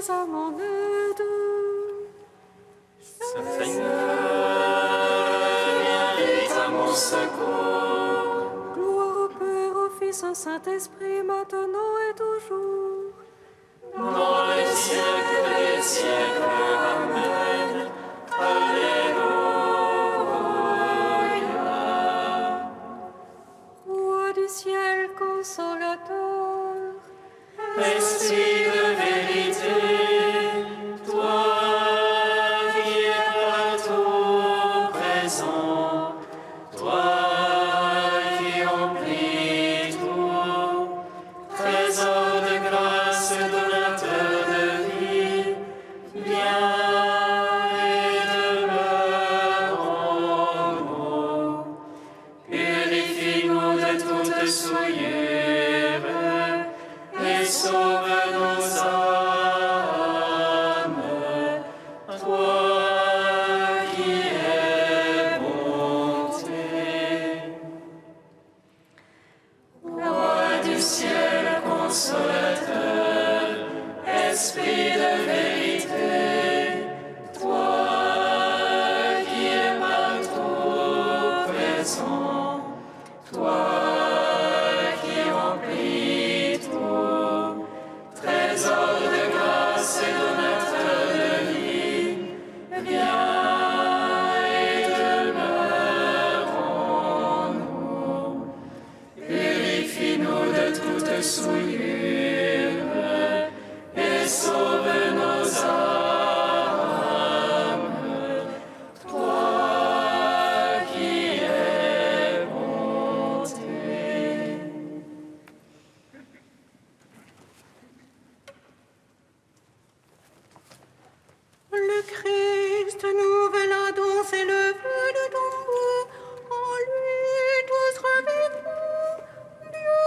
à mon aide. Seigneur, viens vite à mon secours. Gloire au Père, au Fils, au Saint-Esprit, maintenant et toujours. Dans les siècles des siècles, Amen. Alléluia. Roi du ciel, consolateur, Esprit de vérité, toi qui es partout présent, toi qui remplis tout, trésor de grâce, donateur de vie, viens et demeure en nous. Purifie-nous de toute souillure et sauve nos âmes, toi qui es bonté. Roi du ciel consolateur, Esprit de vérité, toi qui es partout présent, toi qui remplis tout, trésor de grâce et donateur de vie, viens et demeure en nous. Purifie-nous de toute souillure et sauve nos âmes, toi qui es bonté. le Christ, nouvel Adam, s'est levé de tombeau. En lui, tous revivront. Dieu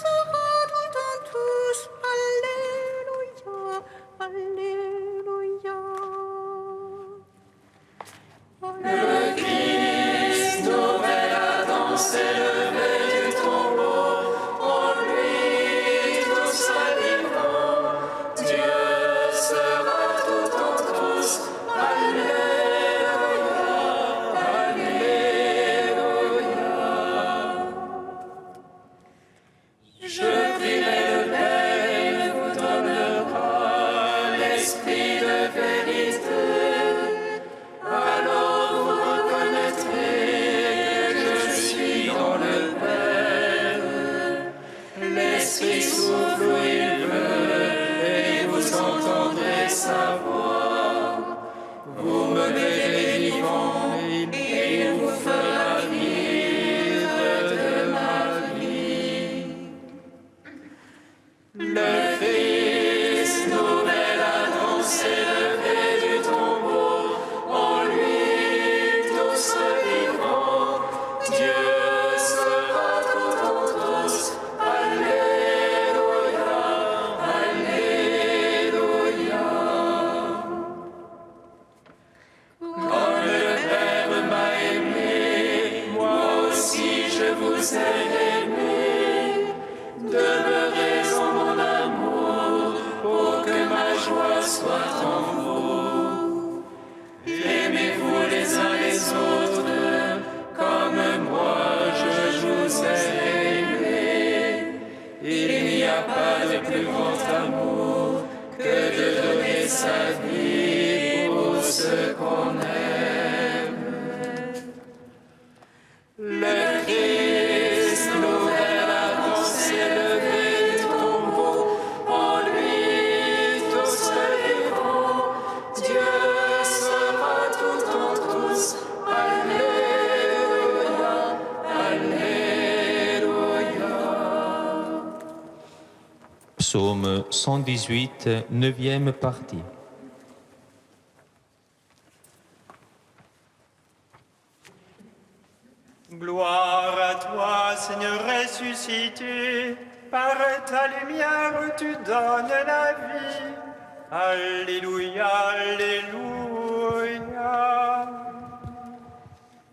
sera tout en tous. Alléluia, Alléluia. Le Christ, nouvel Adam, s'est levé du tombeau. En lui, tous revivront. Dieu sera tout en tous. Alléluia, Alléluia. Je prierai le Père, il vous donnera l'esprit de vérité. Alors vous reconnaîtrez que je suis dans le Père. L'Esprit souffle où il veut et vous entendrez sa voix. Vous me verrez vivant et il vous fera vivre de ma vie. Le Christ, nouvel Adam, s'est levé du tombeau. En lui, tous revivront. Dieu sera tout en tous. Alléluia, Alléluia. Comme le Père m'a aimé, moi aussi je vous ai aimé. Demeurez en mon amour pour que ma joie soit en vous. Aimez-vous les uns les autres comme moi je vous ai aimé. Il n'y a pas de plus grand amour que de donner sa vie pour ceux qu'on aime. Le Christ, nouvel Adam, s'est levé du tombeau. En lui, tous revivront. Dieu sera tout en tous. Alléluia, Alléluia. Psaume 118, 9e partie. Gloire à toi, Seigneur ressuscité, par ta lumière tu donnes la vie. Alléluia, Alléluia.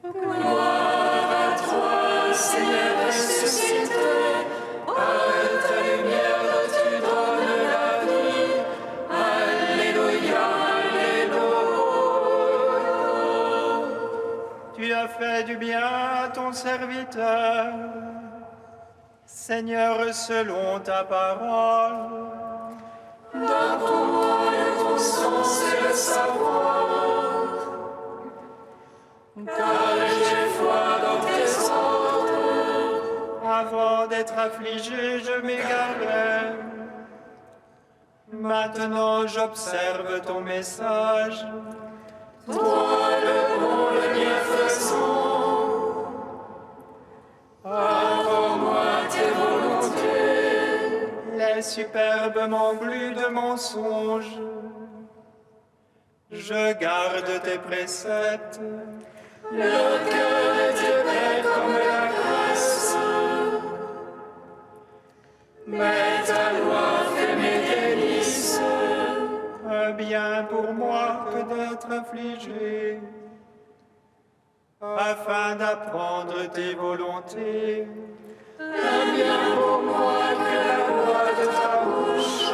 Gloire à toi, Seigneur ressuscité, par ta lumière tu donnes la vie. Alléluia. Tu as fait du bien à ton serviteur. Seigneur, selon ta parole, Donne-moi le bon sens et le savoir, car j'ai foi dans tes ordres. avant d'être affligé, je m'égarais. Maintenant, j'observe ton message. Toi le bon, le bienfaisant, apprends-moi tes volontés. Les superbes m'engluent de mensonges. Je garde tes préceptes. Le cœur est épais comme la graisse, mais ta loi fait mes délices. Un bien pour moi que d'être affligé, afin d'apprendre tes volontés. Un bien pour moi que la loi de ta bouche,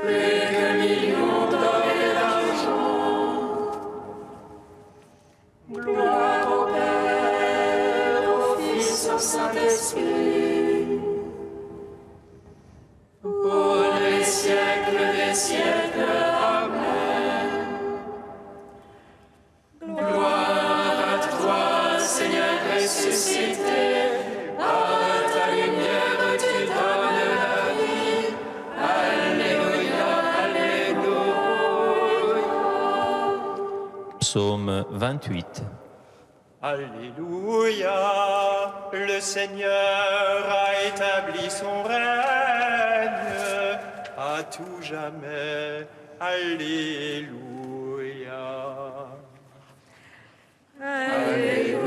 plus que millions d'or et d'argent. Gloire au Père, au Fils, au Saint-Esprit, pour les siècles des siècles. Amen. Gloire à toi, Seigneur ressuscité, à ta lumière tu donnes la vie. Alléluia, alléluia. Psaume 28. Alléluia, le Seigneur a établi son règne à tout jamais. Alléluia. Alléluia,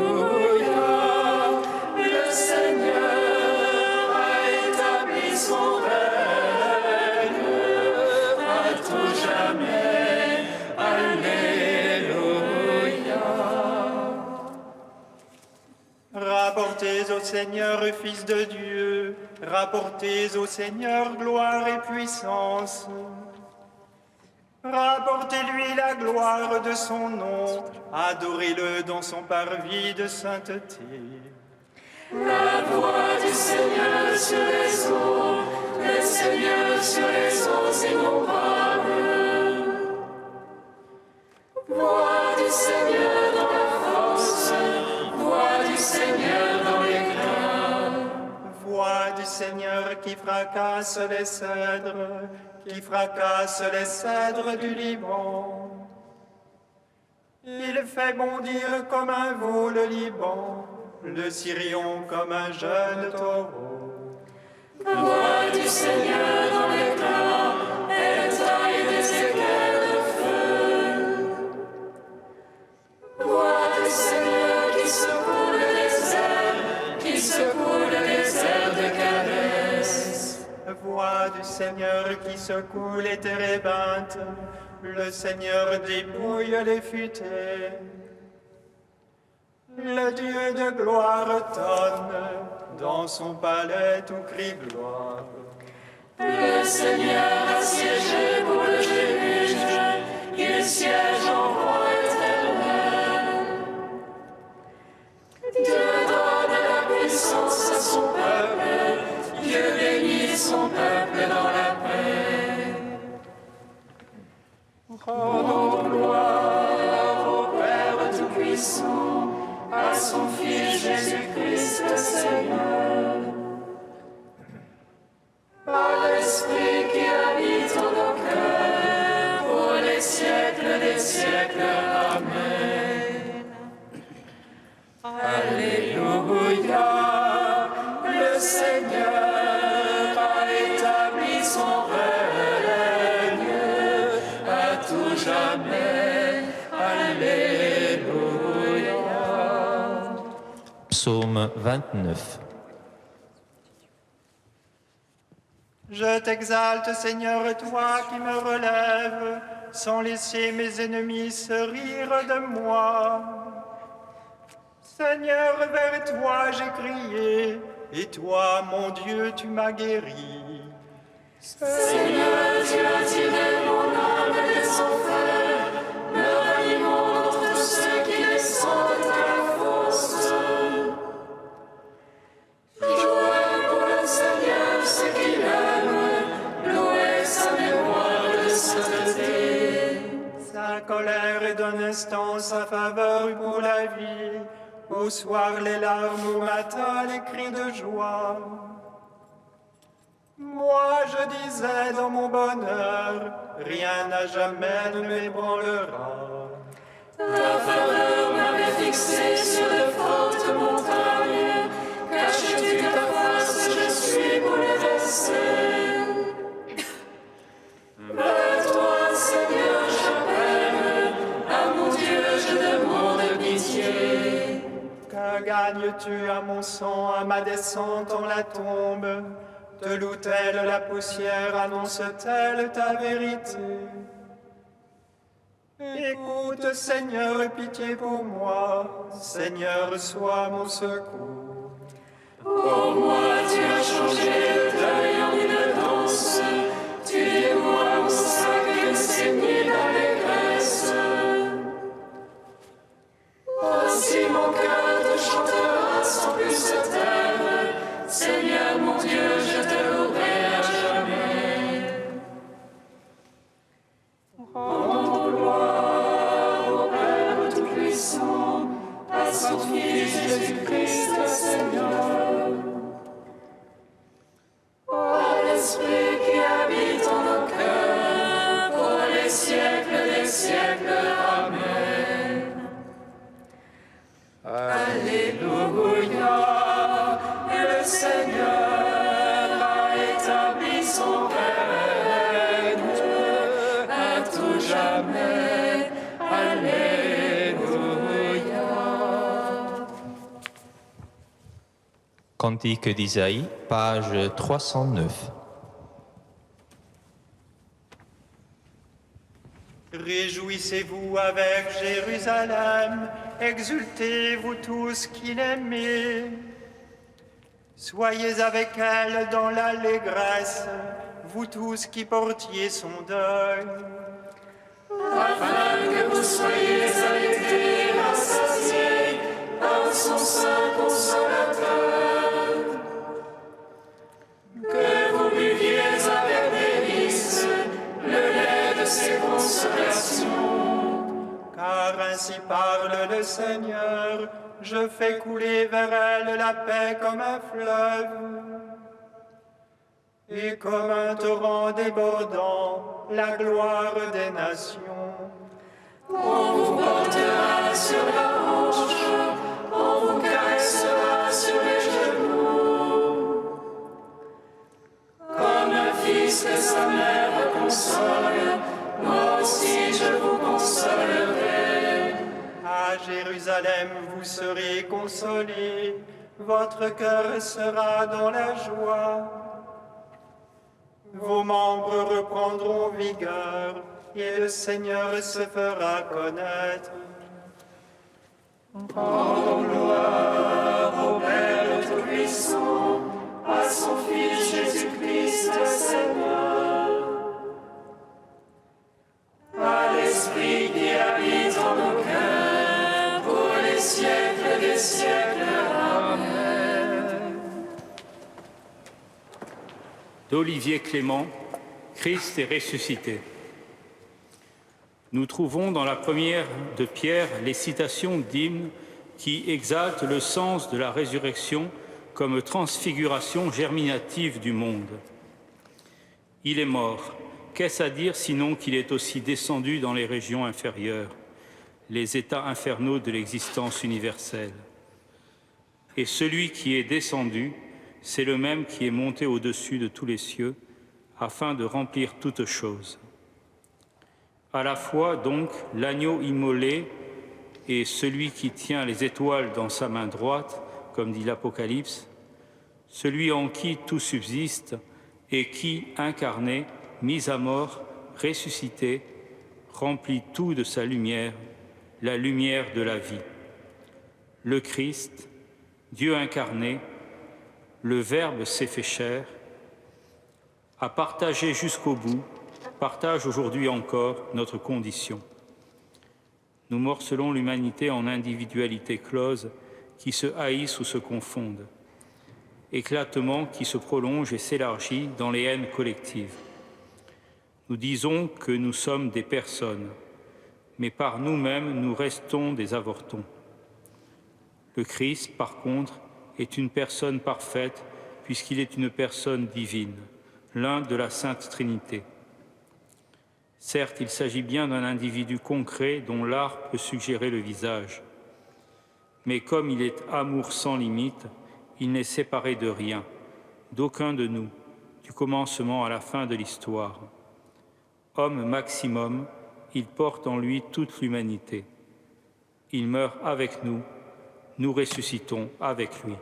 le Seigneur a établi son règne à tout jamais. Alléluia. Rapportez au Seigneur, Fils de Dieu, rapportez au Seigneur gloire et puissance. Rapportez-lui la gloire de son nom, adorez-le dans son parvis de sainteté. La voix du Seigneur sur les eaux, le Seigneur sur les eaux innombrables. Voix du Seigneur dans la force, voix du Seigneur dans l'éclat. Voix du Seigneur qui fracasse les cèdres du Liban. Il fait bondir comme un veau le Liban, le Sirion comme un jeune taureau. Voix du Seigneur dans l'éclat, elle taille des éclairs de feu. Voix du Seigneur qui secoue le désert de Cadès. Voix du Seigneur qui secoue les térébintes, le Seigneur dépouille les futaies. Le Dieu de gloire tonne, dans son palais tout crie gloire. Le Seigneur a siégé pour le juge, il siège en roi éternel. Dieu donne la puissance à son peuple, Dieu bénit son peuple dans la paix. Rendons gloire au Père Tout-Puissant, à son Fils Jésus-Christ le Seigneur, à l'Esprit qui habite en nos cœurs, pour les siècles des siècles. Amen. Alléluia, le Seigneur a établi son règne à tout jamais. Alléluia. Psaume 29. Je t'exalte, Seigneur, toi qui me relèves, sans laisser mes ennemis se rire de moi. Seigneur, vers toi j'ai crié, et toi, mon Dieu, tu m'as guéri. Seigneur, tu as tiré mon âme des enfers, me ranimant dans instant sa faveur pour la vie, au soir les larmes, au matin les cris de joie. Moi je disais dans mon bonheur, rien à jamais ne m'ébranlera. Ta faveur m'avait fixé sur de fortes montagnes, caches-tu ta face, je suis bouleversé. Vers toi, Seigneur, j'appelle, à mon Dieu, je demande pitié. Que gagnes-tu à mon sang, à ma descente en la tombe? Te loue-t-elle la poussière, annonce-t-elle ta vérité? Écoute, Seigneur, pitié pour moi. Seigneur, sois mon secours. Pour moi, tu as changé le deuil en une danse. Tu dévoiles mon sac et saigne d'allégresse. Ainsi mon cœur te chantera sans plus se taire. Seigneur mon Dieu, je te louerai à jamais. Rendons gloire au Père Tout-Puissant, à son Fils Jésus-Christ, Seigneur. À l'Esprit qui habite en nos cœurs, pour les siècles des siècles. Amen. Alléluia. Le Seigneur a établi son règne à tout jamais. Alléluia. Cantique d'Isaïe, page 309. Réjouissez-vous avec Jérusalem, exultez vous tous qui l'aimez. Soyez avec elle dans l'allégresse, vous tous qui portiez son deuil. Afin que vous soyez arrêtés, rassasiés par son sein consolateur. Que vous buviez avec délices le lait de ses consolations. Car ainsi parle le Seigneur, je fais couler vers elle la paix comme un fleuve, et comme un torrent débordant, la gloire des nations. On vous portera sur la hanche, on vous caressera sur les genoux. Comme un fils que sa mère console, moi aussi je vous consolerai. À Jérusalem, vous serez consolés, votre cœur sera dans la joie. Vos membres reprendront vigueur, et le Seigneur se fera connaître. Rendons gloire au Père Tout-Puissant, à son Fils Jésus-Christ, Seigneur. À l'Esprit qui habite en nos cœurs, pour les siècles des siècles. Amen. D'Olivier Clément, Christ est ressuscité. Nous trouvons dans la première de Pierre les citations d'hymnes qui exaltent le sens de la résurrection comme transfiguration germinative du monde. Il est mort. Qu'est-ce à dire sinon qu'il est aussi descendu dans les régions inférieures, les états infernaux de l'existence universelle. Et celui qui est descendu, c'est le même qui est monté au-dessus de tous les cieux, afin de remplir toutes choses. À la fois, donc, l'agneau immolé et celui qui tient les étoiles dans sa main droite, comme dit l'Apocalypse, celui en qui tout subsiste et qui, incarné, mis à mort, ressuscité, remplit tout de sa lumière, la lumière de la vie. Le Christ, Dieu incarné, le Verbe s'est fait chair, a partagé jusqu'au bout, partage aujourd'hui encore notre condition. Nous morcelons l'humanité en individualités closes qui se haïssent ou se confondent, éclatement qui se prolonge et s'élargit dans les haines collectives. Nous disons que nous sommes des personnes, mais par nous-mêmes, nous restons des avortons. Le Christ, par contre, est une personne parfaite, puisqu'il est une personne divine, l'un de la Sainte Trinité. Certes, il s'agit bien d'un individu concret dont l'art peut suggérer le visage. Mais comme il est amour sans limite, il n'est séparé de rien, d'aucun de nous, du commencement à la fin de l'histoire. Homme maximum, il porte en lui toute l'humanité. Il meurt avec nous, nous ressuscitons avec lui.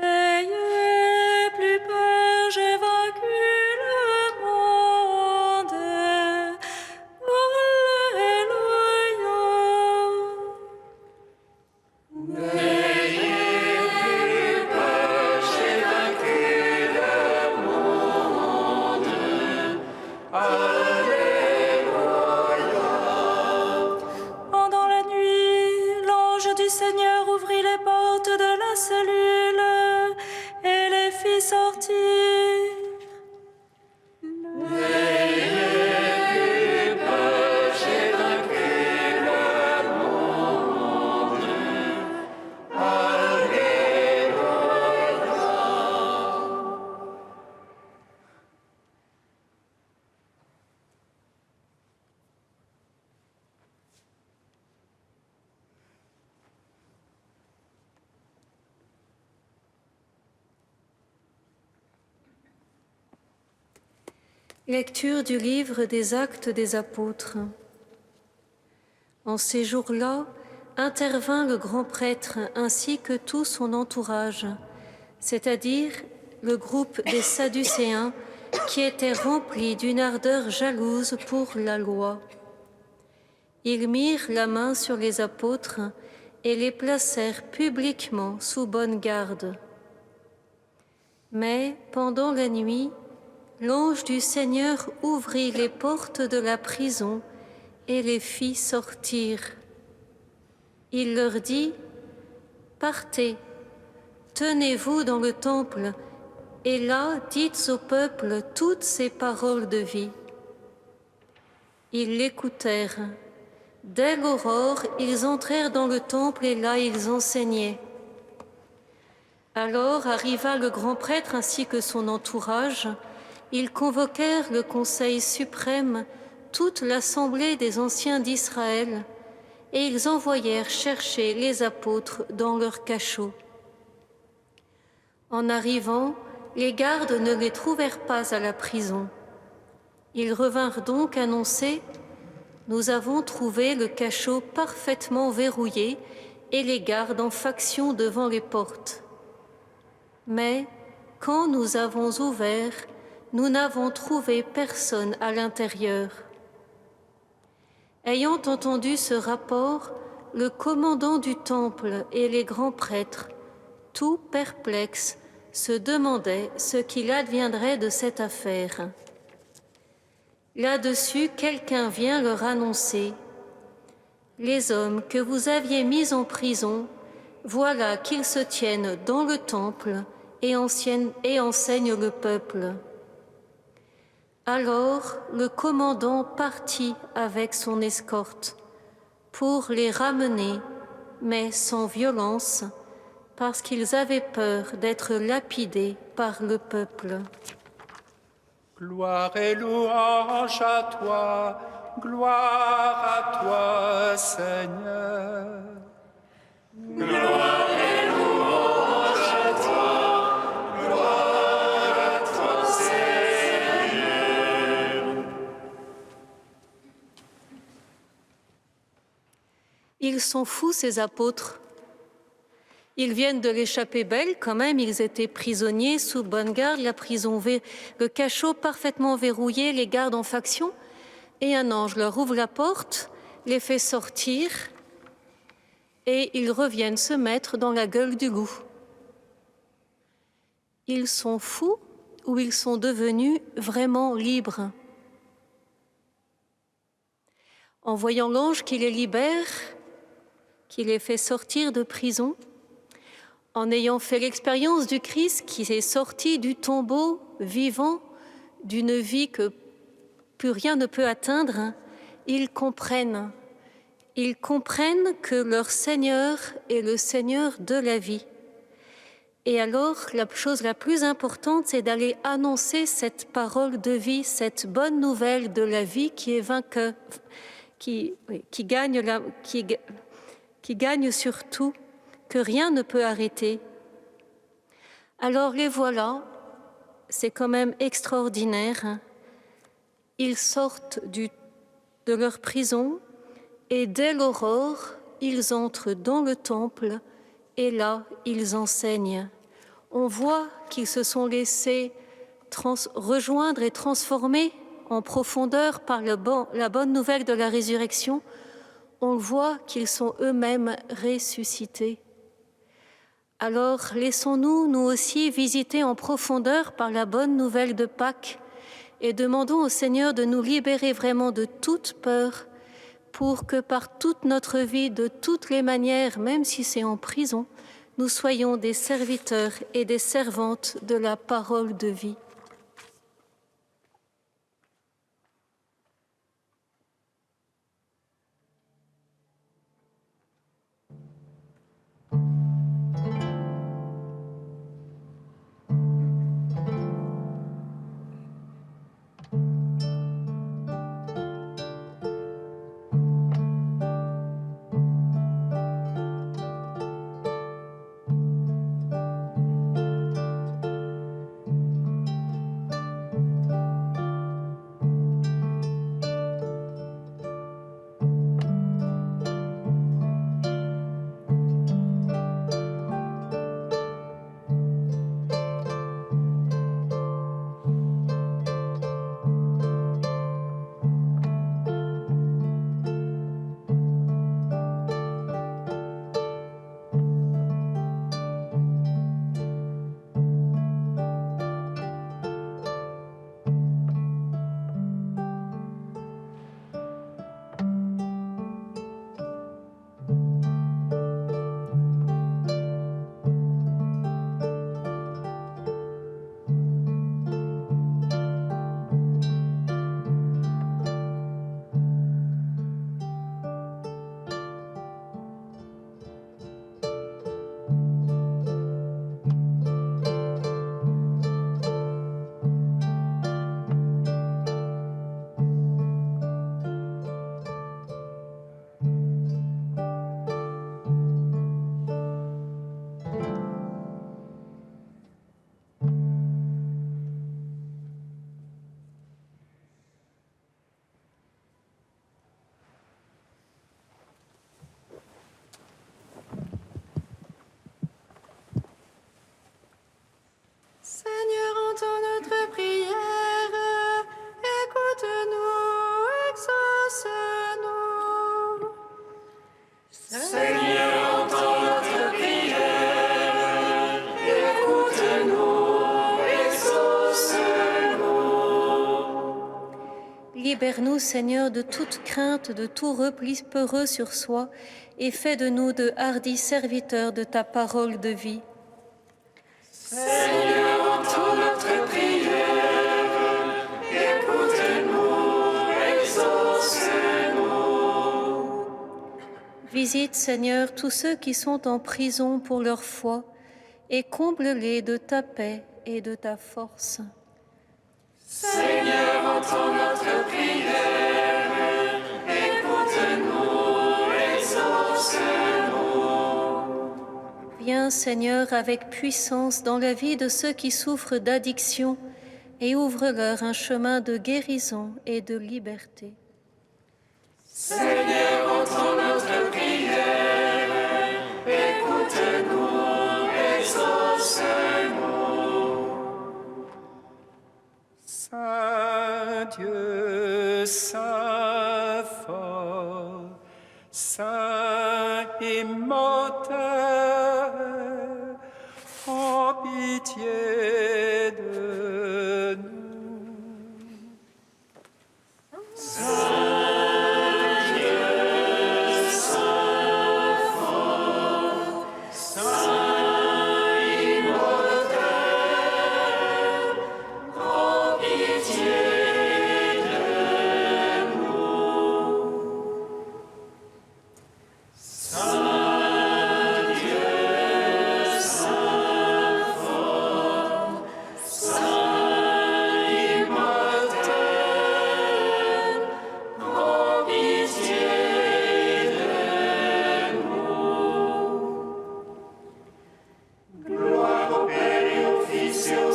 N'ayez plus peur, j'ai vaincu le monde. Alléluia. Pendant la nuit, l'ange du Seigneur ouvrit les portes de la cellule et les fit sortir. Lecture du livre des Actes des Apôtres. En ces jours-là, intervint le grand prêtre ainsi que tout son entourage, c'est-à-dire le groupe des Sadducéens qui étaient remplis d'une ardeur jalouse pour la loi. Ils mirent la main sur les apôtres et les placèrent publiquement sous bonne garde. Mais pendant la nuit, l'ange du Seigneur ouvrit les portes de la prison et les fit sortir. Il leur dit : « Partez, tenez-vous dans le temple, et là dites au peuple toutes ces paroles de vie. » Ils l'écoutèrent. Dès l'aurore, ils entrèrent dans le temple et là ils enseignaient. Alors arriva le grand prêtre ainsi que son entourage. Ils convoquèrent le Conseil suprême, toute l'assemblée des anciens d'Israël, et ils envoyèrent chercher les apôtres dans leurs cachots. En arrivant, les gardes ne les trouvèrent pas à la prison. Ils revinrent donc annoncer : « Nous avons trouvé le cachot parfaitement verrouillé et les gardes en faction devant les portes. Mais quand nous avons ouvert, nous n'avons trouvé personne à l'intérieur. » Ayant entendu ce rapport, le commandant du temple et les grands prêtres, tout perplexes, se demandaient ce qu'il adviendrait de cette affaire. Là-dessus, quelqu'un vient leur annoncer: « Les hommes que vous aviez mis en prison, voilà qu'ils se tiennent dans le temple et enseignent le peuple. » Alors le commandant partit avec son escorte pour les ramener, mais sans violence, parce qu'ils avaient peur d'être lapidés par le peuple. Gloire et louange à toi, gloire à toi, Seigneur. Gloire et louange à toi, gloire à toi, Seigneur. Ils sont fous, ces apôtres. Ils viennent de l'échapper belle, quand même, ils étaient prisonniers sous bonne garde, la prison, le cachot parfaitement verrouillé, les gardes en faction, et un ange leur ouvre la porte, les fait sortir, et ils reviennent se mettre dans la gueule du loup. Ils sont fous ou ils sont devenus vraiment libres? En voyant l'ange qui les libère, qui les fait sortir de prison, en ayant fait l'expérience du Christ qui est sorti du tombeau vivant, d'une vie que plus rien ne peut atteindre, ils comprennent que leur Seigneur est le Seigneur de la vie. Et alors, la chose la plus importante, c'est d'aller annoncer cette parole de vie, cette bonne nouvelle de la vie qui est vainqueur, qui gagne sur tout, que rien ne peut arrêter. Alors les voilà, c'est quand même extraordinaire. Ils sortent de leur prison et dès l'aurore, ils entrent dans le temple et là, ils enseignent. On voit qu'ils se sont laissés rejoindre et transformer en profondeur par la bonne nouvelle de la résurrection. On voit qu'ils sont eux-mêmes ressuscités. Alors, laissons-nous, nous aussi, visiter en profondeur par la bonne nouvelle de Pâques et demandons au Seigneur de nous libérer vraiment de toute peur pour que par toute notre vie, de toutes les manières, même si c'est en prison, nous soyons des serviteurs et des servantes de la parole de vie. Libère-nous, Seigneur, de toute crainte, de tout repli peureux sur soi, et fais de nous de hardis serviteurs de ta parole de vie. Seigneur, entends notre prière, écoute-nous, exauce-nous. Visite, Seigneur, tous ceux qui sont en prison pour leur foi, et comble-les de ta paix et de ta force. Seigneur, entends notre prière, écoute-nous, exauce-nous. Viens, Seigneur, avec puissance dans la vie de ceux qui souffrent d'addiction et ouvre-leur un chemin de guérison et de liberté. Seigneur, entends notre prière, écoute-nous, exauce-nous. Saint Dieu, Saint fort, Saint immortel, en pitié de nous.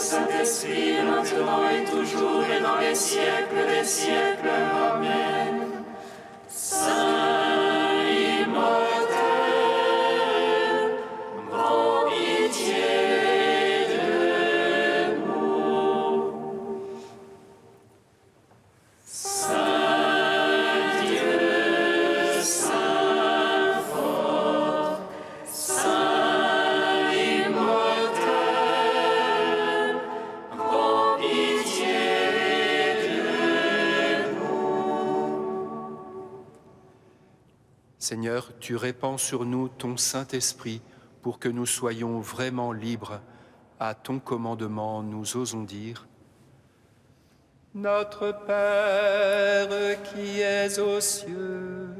Saint-Esprit, maintenant et toujours et dans les siècles des siècles. Amen. Saint immortel, prends pitié de nous. Saint Dieu, Saint fort, Saint immortel, prends pitié de nous. Seigneur, tu répands sur nous ton Saint-Esprit pour que nous soyons vraiment libres. À ton commandement, nous osons dire: Notre Père qui es aux cieux,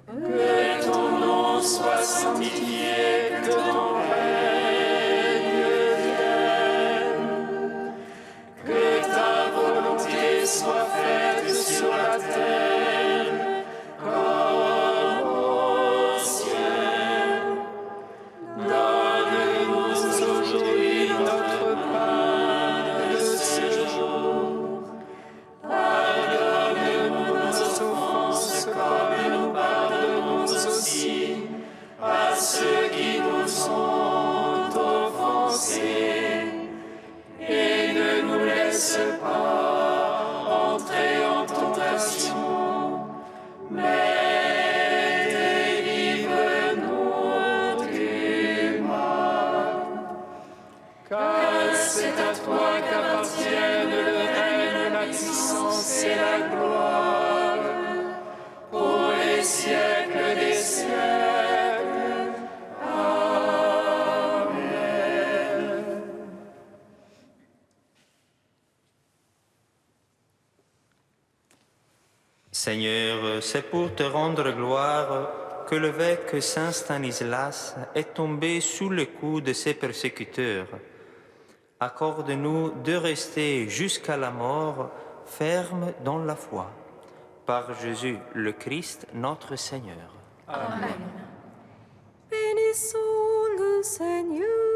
Que ton nom soit sanctifié, que ton règne vienne, que ta volonté soit faite sur la terre comme au ciel. Donne-nous aujourd'hui notre pain de ce jour. Pardonne-nous nos offenses comme nous pardonnons aussi à ceux qui nous ont offensés. Et ne nous laisse pas entrer en tentation, mais délivre-nous du mal. Car c'est à toi qu'appartiennent le règne, la puissance et la gloire, pour les siècles des siècles. Amen. Seigneur, c'est pour te rendre gloire que l'évêque Saint Stanislas est tombé sous le coup de ses persécuteurs. Accorde-nous de rester jusqu'à la mort fermes dans la foi. Par Jésus le Christ, notre Seigneur. Bénissons le Seigneur.